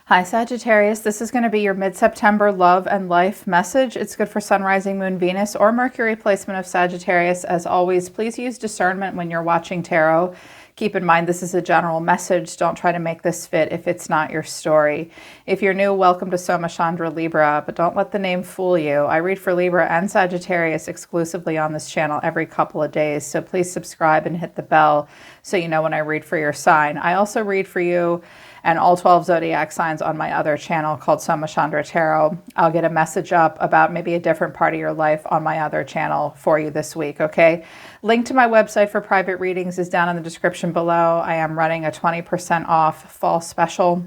Hi, Sagittarius. This is going to be your mid-September love and life message. It's good for Sun, Rising, Moon, Venus, or Mercury placement of Sagittarius. As always, please use discernment when you're watching tarot. Keep in mind, this is a general message. Don't try to make this fit if it's not your story. If you're new, welcome to Soma Chandra Libra, but don't let the name fool you. I read for Libra and Sagittarius exclusively on this channel every couple of days, so please subscribe and hit the bell so you know when I read for your sign. I also read for you and all 12 zodiac signs on my other channel called Soma Chandra Tarot. I'll get a message up about maybe a different part of your life on my other channel for you this week, okay? Link to my website for private readings is down in the description below. I am running a 20% off fall special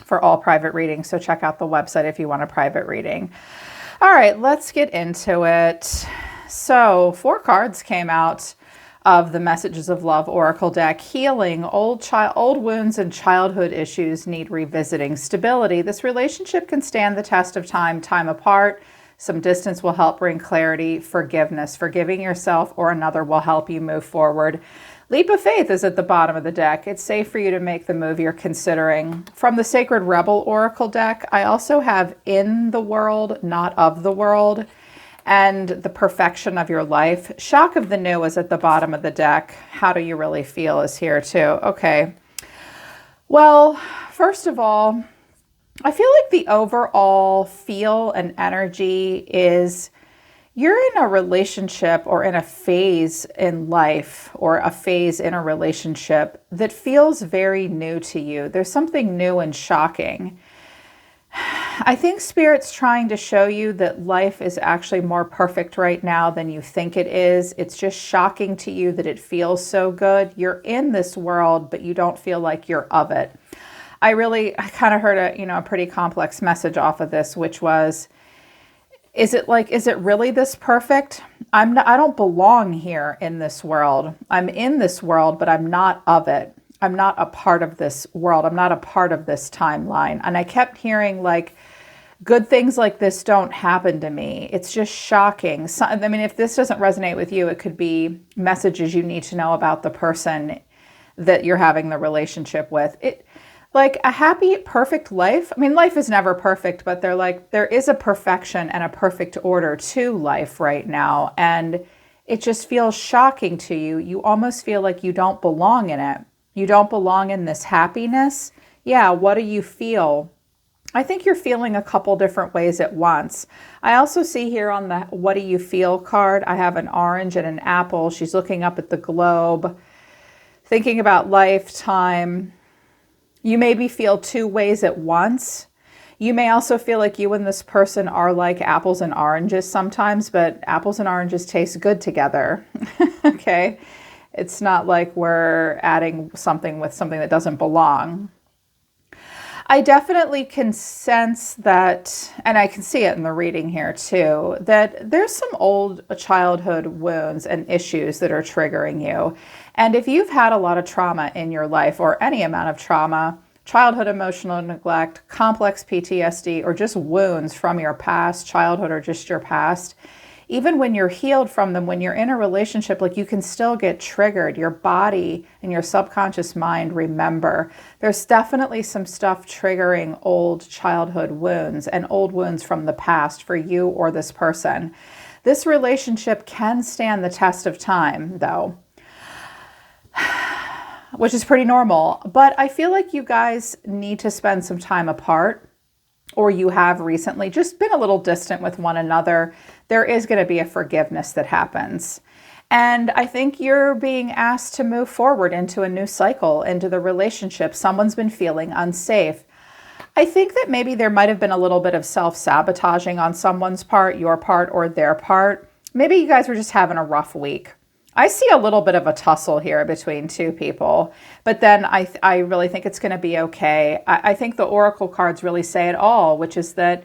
for all private readings, so check out the website if you want a private reading. All right, let's get into it. So 4 cards came out of the Messages of Love Oracle deck. Healing, old wounds and childhood issues need revisiting. Stability, this relationship can stand the test of time apart. Some distance will help bring clarity. Forgiveness, forgiving yourself or another will help you move forward. Leap of faith is at the bottom of the deck. It's safe for you to make the move you're considering. From the Sacred Rebel Oracle deck, I also have in the world, not of the world, and the perfection of your life. Shock of the new is at the bottom of the deck. How do you really feel is here too. Okay. Well, first of all, I feel like the overall feel and energy is you're in a relationship or in a phase in life or a phase in a relationship that feels very new to you. There's something new and shocking. I think Spirit's trying to show you that life is actually more perfect right now than you think it is. It's just shocking to you that it feels so good. You're in this world, but you don't feel like you're of it. I kind of heard a pretty complex message off of this, which was, is it really this perfect? I don't belong here in this world. I'm in this world, but I'm not of it. I'm not a part of this world. I'm not a part of this timeline. And I kept hearing like, good things like this don't happen to me. It's just shocking. So, I mean, if this doesn't resonate with you, it could be messages you need to know about the person that you're having the relationship with. Like a happy, perfect life. I mean, life is never perfect, but there is a perfection and a perfect order to life right now. And it just feels shocking to you. You almost feel like you don't belong in it. You don't belong in this happiness. Yeah, what do you feel? I think you're feeling a couple different ways at once. I also see here on the what do you feel card, I have an orange and an apple. She's looking up at the globe, thinking about lifetime. You maybe feel 2 ways at once. You may also feel like you and this person are like apples and oranges sometimes, but apples and oranges taste good together. Okay? It's not like we're adding something with something that doesn't belong. I definitely can sense that, and I can see it in the reading here too, that there's some old childhood wounds and issues that are triggering you. And if you've had a lot of trauma in your life or any amount of trauma, childhood emotional neglect, complex PTSD, or just wounds from your past, childhood or just your past, even when you're healed from them, when you're in a relationship, like you can still get triggered. Your body and your subconscious mind remember. There's definitely some stuff triggering old childhood wounds and old wounds from the past for you or this person. This relationship can stand the test of time, though, which is pretty normal. But I feel like you guys need to spend some time apart, or you have recently just been a little distant with one another. There is going to be a forgiveness that happens. And I think you're being asked to move forward into a new cycle, into the relationship. Someone's been feeling unsafe. I think that maybe there might have been a little bit of self-sabotaging on someone's part, your part or their part. Maybe you guys were just having a rough week. I see a little bit of a tussle here between 2 people, but then I really think it's going to be okay. I think the Oracle cards really say it all, which is that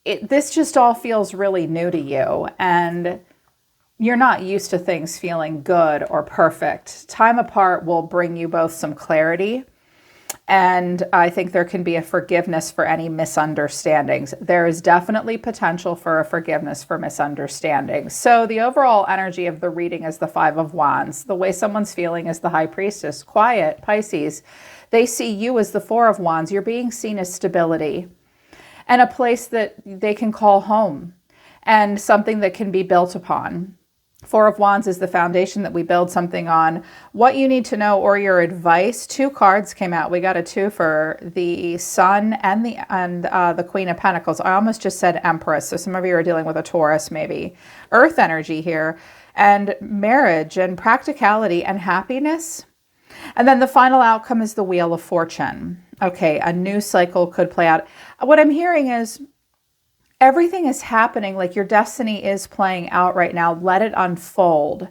this just all feels really new to you, and you're not used to things feeling good or perfect. Time apart will bring you both some clarity. And I think there can be a forgiveness for any misunderstandings. There is definitely potential for a forgiveness for misunderstandings. So the overall energy of the reading is the Five of Wands. The way someone's feeling is the High Priestess. Quiet, Pisces. They see you as the Four of Wands. You're being seen as stability and a place that they can call home and something that can be built upon. Four of Wands is the foundation that we build something on. What you need to know or your advice. 2 cards came out. We got a 2 for the Sun and the Queen of Pentacles. I almost just said Empress. So some of you are dealing with a Taurus maybe. Earth energy here. And marriage and practicality and happiness. And then the final outcome is the Wheel of Fortune. Okay, a new cycle could play out. What I'm hearing is everything is happening, like your destiny is playing out right now. Let it unfold.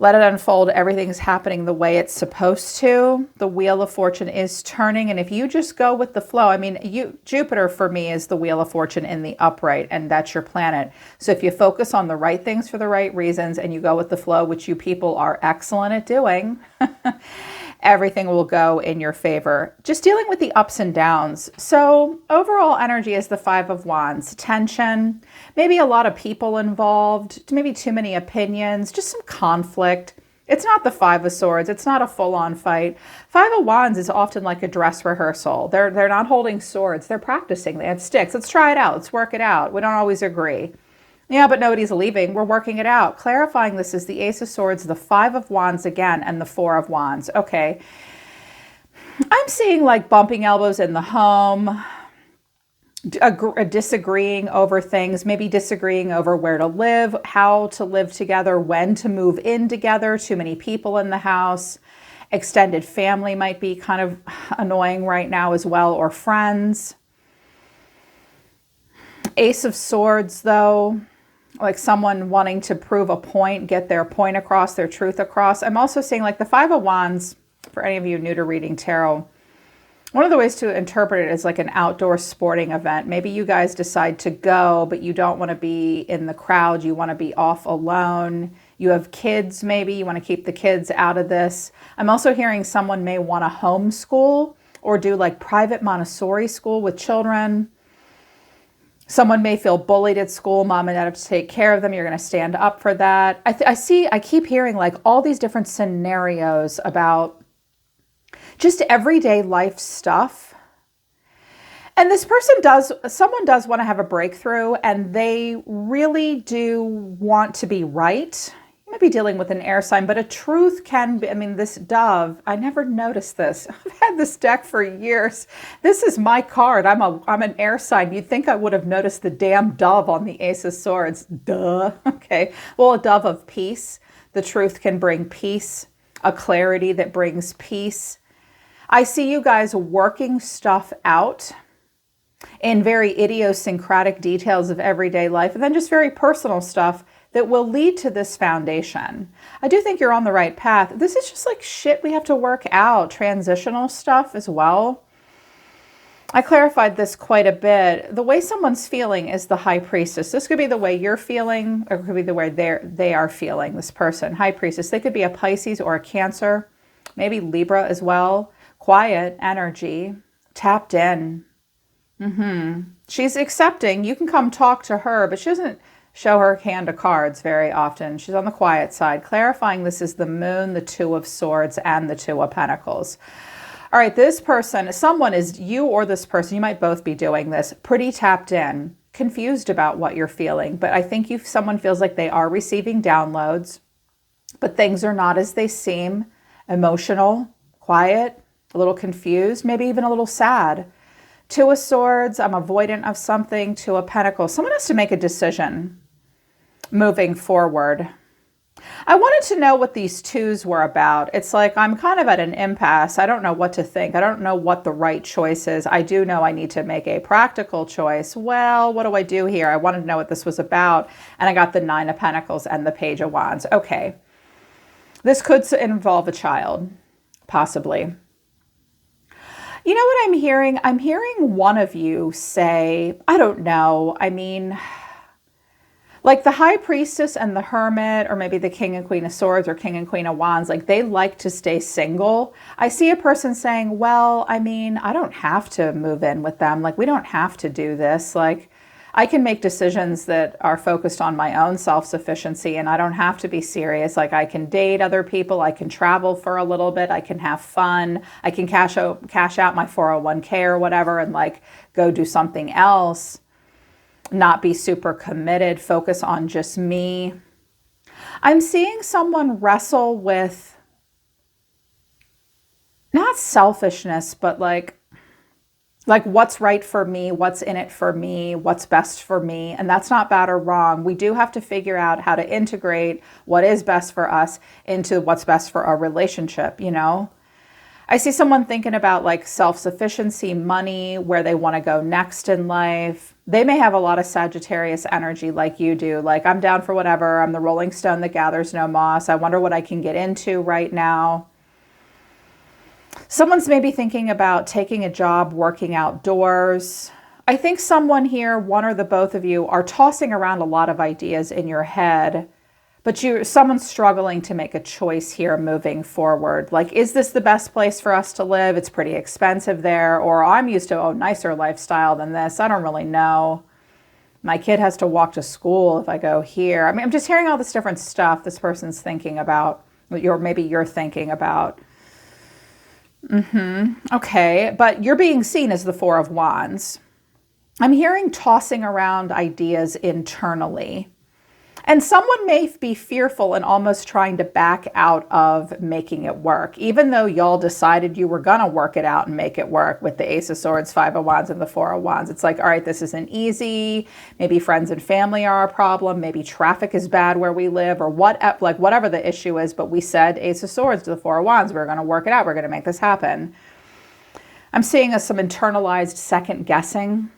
Let it unfold. Everything's happening the way it's supposed to. The Wheel of Fortune is turning. And if you just go with the flow, I mean, Jupiter for me is the Wheel of Fortune in the upright, and that's your planet. So if you focus on the right things for the right reasons and you go with the flow, which you people are excellent at doing, everything will go in your favor. Just dealing with the ups and downs. So overall energy is the Five of Wands. Tension, maybe a lot of people involved, maybe too many opinions, just some conflict. It's not the Five of Swords. It's not a full-on fight. Five of Wands is often like a dress rehearsal. They're not holding swords. They're practicing. They have sticks. Let's try it out. Let's work it out. We don't always agree. Yeah, but nobody's leaving. We're working it out. Clarifying this is the Ace of Swords, the Five of Wands again, and the Four of Wands. Okay. I'm seeing like bumping elbows in the home, disagreeing over things, maybe disagreeing over where to live, how to live together, when to move in together, too many people in the house. Extended family might be kind of annoying right now as well, or friends. Ace of Swords, though, like someone wanting to prove a point, get their point across, their truth across. I'm also seeing like the Five of Wands, for any of you new to reading tarot, one of the ways to interpret it is like an outdoor sporting event. Maybe you guys decide to go, but you don't want to be in the crowd. You want to be off alone. You have kids, maybe. You want to keep the kids out of this. I'm also hearing someone may want to homeschool or do like private Montessori school with children. Someone may feel bullied at school. Mom and dad have to take care of them. You're going to stand up for that. I keep hearing like all these different scenarios about just everyday life stuff. And this someone does want to have a breakthrough, and they really do want to be right. You might be dealing with an air sign, but a truth can be, I mean, this dove, I never noticed this. I've had this deck for years. This is my card. I'm an air sign. You'd think I would have noticed the damn dove on the Ace of Swords. Duh. Okay. Well, a dove of peace. The truth can bring peace, a clarity that brings peace. I see you guys working stuff out in very idiosyncratic details of everyday life, and then just very personal stuff that will lead to this foundation. I do think you're on the right path. This is just like shit we have to work out, transitional stuff as well. I clarified this quite a bit. The way someone's feeling is the High Priestess. This could be the way you're feeling, or it could be the way they are feeling, this person. High Priestess. They could be a Pisces or a Cancer, maybe Libra as well. Quiet energy, tapped in. She's accepting. You can come talk to her, but she doesn't show her hand of cards very often. She's on the quiet side. Clarifying this is the Moon, the Two of Swords, and the Two of Pentacles. All right, this person, someone is, you or this person, you might both be doing this, pretty tapped in, confused about what you're feeling. But I think someone feels like they are receiving downloads, but things are not as they seem. Emotional, quiet, a little confused, maybe even a little sad. Two of Swords, I'm avoidant of something. Two of Pentacles. Someone has to make a decision moving forward. I wanted to know what these twos were about. It's like I'm kind of at an impasse. I don't know what to think. I don't know what the right choice is. I do know I need to make a practical choice. Well, what do I do here? I wanted to know what this was about. And I got the Nine of Pentacles and the Page of Wands. Okay. This could involve a child, possibly. You know what I'm hearing? I'm hearing one of you say, I don't know. I mean, Like the High Priestess and the Hermit, or maybe the King and Queen of Swords or King and Queen of Wands, like they like to stay single. I see a person saying, well, I mean, I don't have to move in with them. Like, we don't have to do this. Like, I can make decisions that are focused on my own self-sufficiency, and I don't have to be serious. Like, I can date other people. I can travel for a little bit. I can have fun. I can cash out my 401k or whatever and like go do something else. Not be super committed, focus on just me. I'm seeing someone wrestle with not selfishness, but like what's right for me, what's in it for me, what's best for me. And that's not bad or wrong. We do have to figure out how to integrate what is best for us into what's best for our relationship, you know? I see someone thinking about like self-sufficiency, money, where they want to go next in life. They may have a lot of Sagittarius energy like you do. Like, I'm down for whatever. I'm the rolling stone that gathers no moss. I wonder what I can get into right now. Someone's maybe thinking about taking a job, working outdoors. I think someone here, one or the both of you, are tossing around a lot of ideas in your head. But someone's struggling to make a choice here moving forward. Like, is this the best place for us to live? It's pretty expensive there. Or I'm used to a nicer lifestyle than this. I don't really know. My kid has to walk to school if I go here. I mean, I'm just hearing all this different stuff this person's thinking about. Maybe you're thinking about. Okay, but you're being seen as the Four of Wands. I'm hearing tossing around ideas internally. And someone may be fearful and almost trying to back out of making it work, even though y'all decided you were going to work it out and make it work with the Ace of Swords, Five of Wands, and the Four of Wands. It's like, all right, this isn't easy. Maybe friends and family are a problem. Maybe traffic is bad where we live, or whatever the issue is. But we said Ace of Swords to the Four of Wands. We're going to work it out. We're going to make this happen. I'm seeing some internalized second guessing.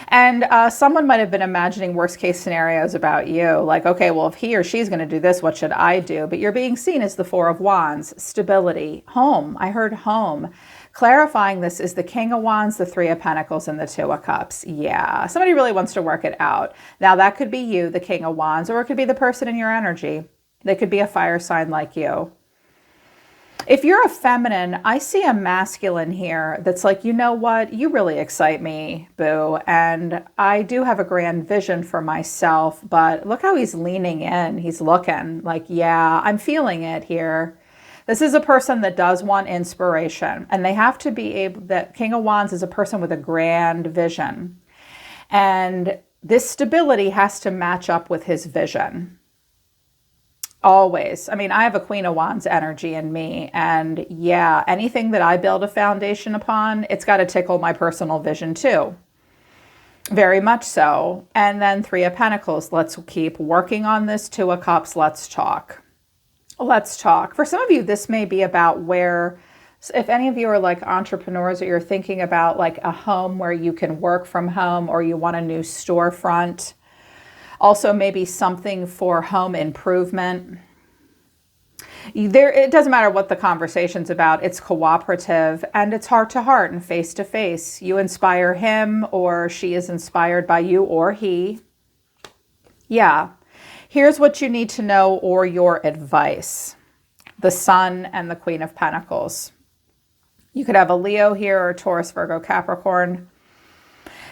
And someone might have been imagining worst case scenarios about you. Like, okay, well, if he or she's going to do this, what should I do? But you're being seen as the Four of Wands, stability, home. I heard home. Clarifying this is the King of Wands, the Three of Pentacles, and the Two of Cups. Yeah, somebody really wants to work it out. Now, that could be you, the King of Wands, or it could be the person in your energy. They could be a fire sign like you. If you're a feminine, I see a masculine here that's like, you know what? You really excite me, boo. And I do have a grand vision for myself, but look how he's leaning in. He's looking like, yeah, I'm feeling it here. This is a person that does want inspiration, and they have to be able, that King of Wands is a person with a grand vision. And this stability has to match up with his vision. Always. I mean, I have a Queen of Wands energy in me, and yeah, anything that I build a foundation upon, it's got to tickle my personal vision too. Very much so. And then Three of Pentacles. Let's keep working on this. Two of Cups. Let's talk. Let's talk. For some of you, this may be about where, if any of you are like entrepreneurs, or you're thinking about like a home where you can work from home, or you want a new storefront. Also, maybe something for home improvement. It doesn't matter what the conversation's about. It's cooperative, and it's heart to heart and face to face. You inspire him, or she is inspired by you, or he. Yeah. Here's what you need to know, or your advice. The Sun and the Queen of Pentacles. You could have a Leo here, or Taurus, Virgo, Capricorn.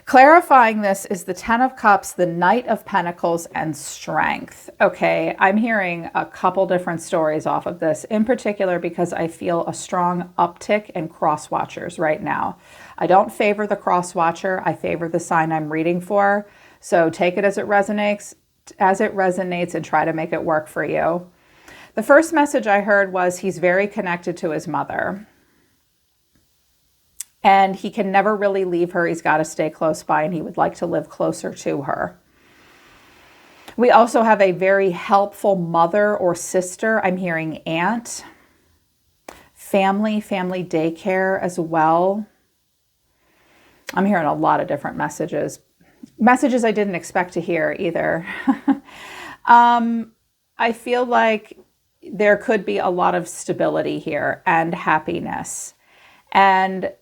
Clarifying this is the Ten of Cups, the Knight of Pentacles, and Strength. Okay, I'm hearing a couple different stories off of this, in particular because I feel a strong uptick in cross watchers right now. I don't favor the cross watcher. I favor the sign I'm reading for. So take it as it resonates, and try to make it work for you. The first message I heard was he's very connected to his mother. And he can never really leave her. He's got to stay close by, and he would like to live closer to her. We also have a very helpful mother or sister. I'm hearing aunt, family daycare as well. I'm hearing a lot of different messages. Messages I didn't expect to hear either. I feel like there could be a lot of stability here and happiness. And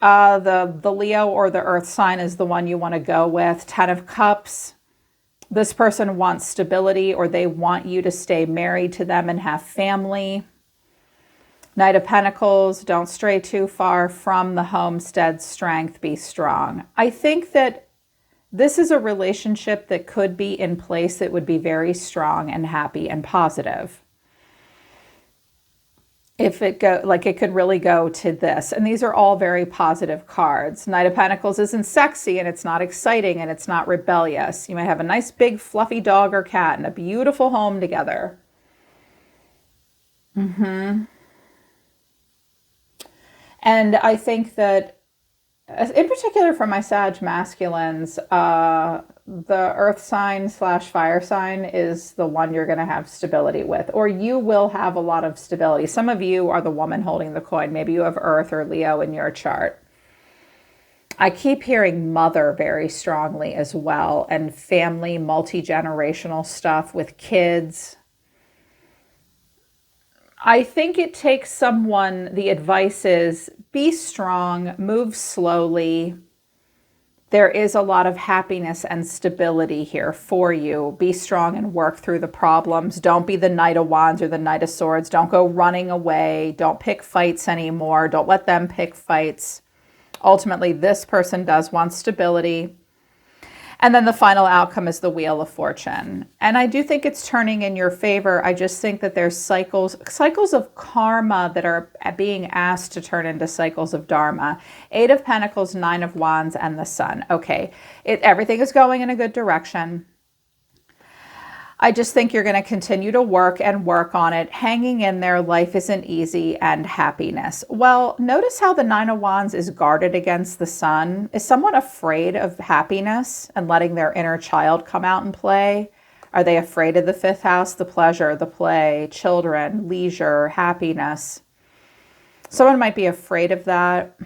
The Leo or the Earth sign is the one you want to go with. 10 of Cups. This person wants stability, or they want you to stay married to them and have family. Knight of Pentacles. Don't stray too far from the homestead. Strength. Be strong. I think that this is a relationship that could be in place that would be very strong and happy and positive. If it it could really go to this. And these are all very positive cards. Knight of Pentacles isn't sexy, and it's not exciting, and it's not rebellious. You might have a nice big fluffy dog or cat and a beautiful home together. And I think that, in particular for my Sag masculines, the earth sign / fire sign is the one you're going to have stability with, or you will have a lot of stability. Some of you are the woman holding the coin. Maybe you have earth or Leo in your chart. I keep hearing mother very strongly as well, and family, multi-generational stuff with kids. I think it takes someone, the advice is be strong, move slowly. There is a lot of happiness and stability here for you. Be strong and work through the problems. Don't be the Knight of Wands or the Knight of Swords. Don't go running away. Don't pick fights anymore. Don't let them pick fights. Ultimately, this person does want stability. And then the final outcome is the Wheel of Fortune. And I do think it's turning in your favor. I just think that there's cycles of karma that are being asked to turn into cycles of dharma. 8 of Pentacles, 9 of Wands, and the Sun. Okay, everything is going in a good direction. I just think you're going to continue to work on it. Hanging in there, life isn't easy, and happiness. Well, notice how the 9 of Wands is guarded against the Sun. Is someone afraid of happiness and letting their inner child come out and play? Are they afraid of the 5th house, the pleasure, the play, children, leisure, happiness? Someone might be afraid of that.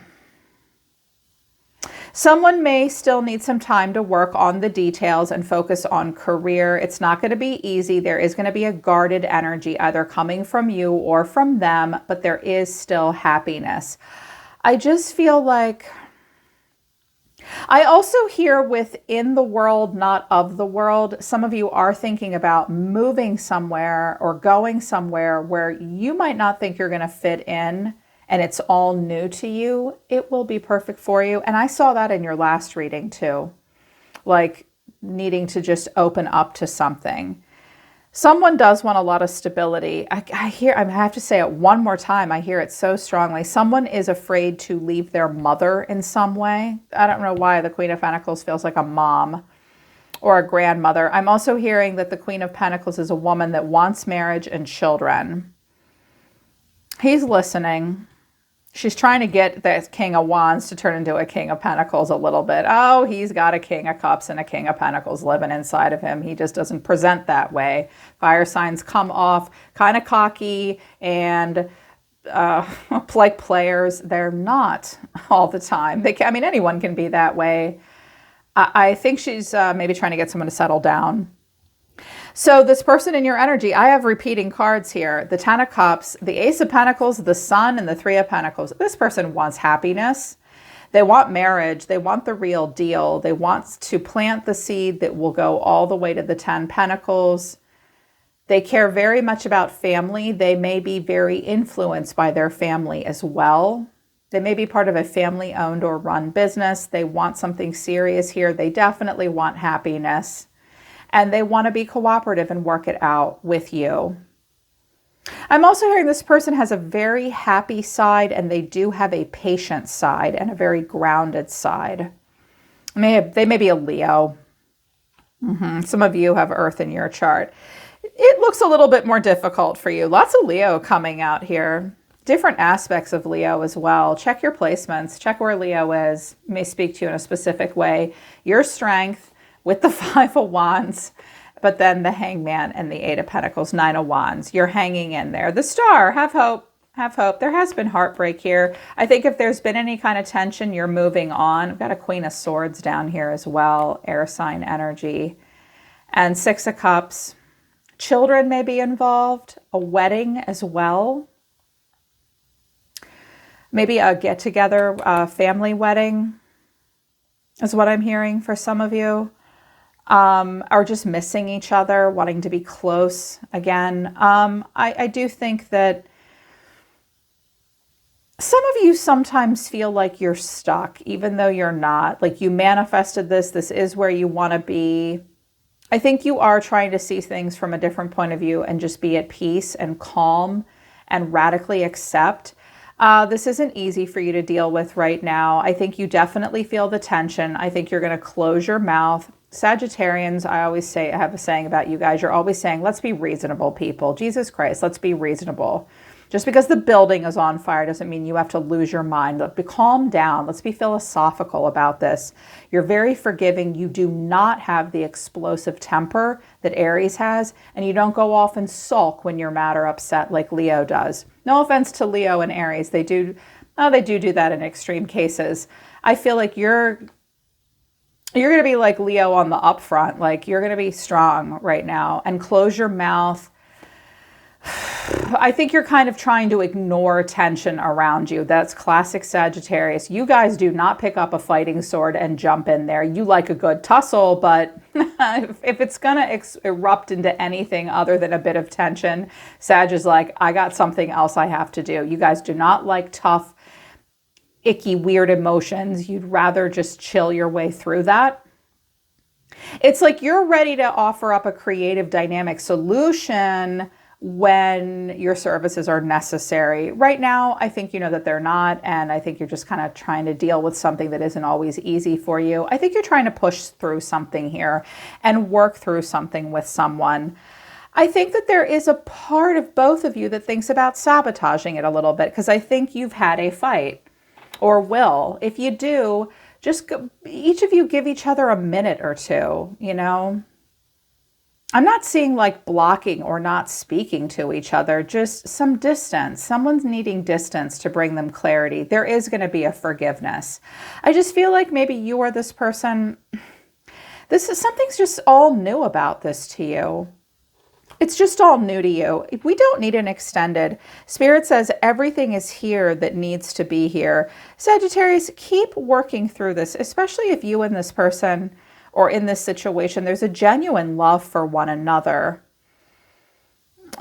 Someone may still need some time to work on the details and focus on career. It's not going to be easy. There is going to be a guarded energy either coming from you or from them, but there is still happiness. I just feel like I also hear within the world, not of the world, some of you are thinking about moving somewhere or going somewhere where you might not think you're going to fit in. And it's all new to you. It will be perfect for you. And I saw that in your last reading too, like needing to just open up to something. Someone does want a lot of stability. I have to say it one more time. I hear it so strongly. Someone is afraid to leave their mother in some way. I don't know why the Queen of Pentacles feels like a mom or a grandmother. I'm also hearing that the Queen of Pentacles is a woman that wants marriage and children. He's listening. She's trying to get the King of Wands to turn into a King of Pentacles a little bit. Oh, he's got a King of Cups and a King of Pentacles living inside of him. He just doesn't present that way. Fire signs come off kind of cocky and like players. They're not all the time. Anyone can be that way. I think she's maybe trying to get someone to settle down. So this person in your energy, I have repeating cards here. The 10 of Cups, the Ace of Pentacles, the Sun, and the 3 of Pentacles. This person wants happiness. They want marriage. They want the real deal. They want to plant the seed that will go all the way to the 10 Pentacles. They care very much about family. They may be very influenced by their family as well. They may be part of a family-owned or run business. They want something serious here. They definitely want happiness. And they want to be cooperative and work it out with you. I'm also hearing this person has a very happy side, and they do have a patient side and a very grounded side. They may be a Leo. Some of you have Earth in your chart. It looks a little bit more difficult for you. Lots of Leo coming out here. Different aspects of Leo as well. Check your placements. Check where Leo is. It may speak to you in a specific way. Your strength with the 5 of Wands, but then the Hangman and the 8 of Pentacles, 9 of Wands. You're hanging in there. The Star, have hope, have hope. There has been heartbreak here. I think if there's been any kind of tension, you're moving on. We've got a Queen of Swords down here as well, air sign energy. And 6 of Cups. Children may be involved, a wedding as well. Maybe a get-together, family wedding is what I'm hearing for some of you. Or just missing each other, wanting to be close again. I do think that some of you sometimes feel like you're stuck, even though you're not. Like you manifested this. This is where you want to be. I think you are trying to see things from a different point of view and just be at peace and calm and radically accept. This isn't easy for you to deal with right now. I think you definitely feel the tension. I think you're going to close your mouth. Sagittarians, I always say, I have a saying about you guys. You're always saying, let's be reasonable people. Jesus Christ, let's be reasonable. Just because the building is on fire doesn't mean you have to lose your mind. Calm down. Let's be philosophical about this. You're very forgiving. You do not have the explosive temper that Aries has, and you don't go off and sulk when you're mad or upset like Leo does. No offense to Leo and Aries. They do that in extreme cases. I feel like you're going to be like Leo on the upfront. Like you're going to be strong right now and close your mouth. I think you're kind of trying to ignore tension around you. That's classic Sagittarius. You guys do not pick up a fighting sword and jump in there. You like a good tussle, but if it's going to erupt into anything other than a bit of tension, Sag is like, I got something else I have to do. You guys do not like tough, icky, weird emotions. You'd rather just chill your way through that. It's like you're ready to offer up a creative, dynamic solution when your services are necessary. Right now, I think you know that they're not, and I think you're just kind of trying to deal with something that isn't always easy for you. I think you're trying to push through something here and work through something with someone. I think that there is a part of both of you that thinks about sabotaging it a little bit, because I think you've had a fight, or will. If you do, just each of you give each other a minute or two, you know? I'm not seeing like blocking or not speaking to each other, just some distance. Someone's needing distance to bring them clarity. There is going to be a forgiveness. I just feel like maybe you or this person, something's just all new about this to you. It's just all new to you. We don't need an extended. Spirit says everything is here that needs to be here. Sagittarius, keep working through this, especially if you and this person or in this situation, there's a genuine love for one another.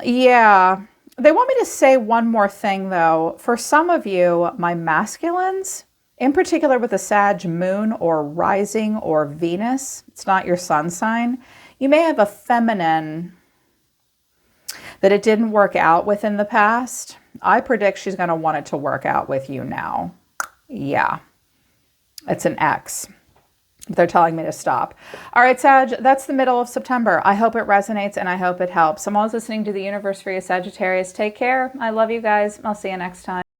Yeah. They want me to say one more thing, though. For some of you, my masculines, in particular with the Sag moon or rising or Venus, it's not your sun sign, you may have a feminine that it didn't work out with in the past. I predict she's going to want it to work out with you now. Yeah. It's an X. They're telling me to stop. All right, Sag, that's the middle of September. I hope it resonates and I hope it helps. I'm always listening to the universe for you, Sagittarius. Take care. I love you guys. I'll see you next time.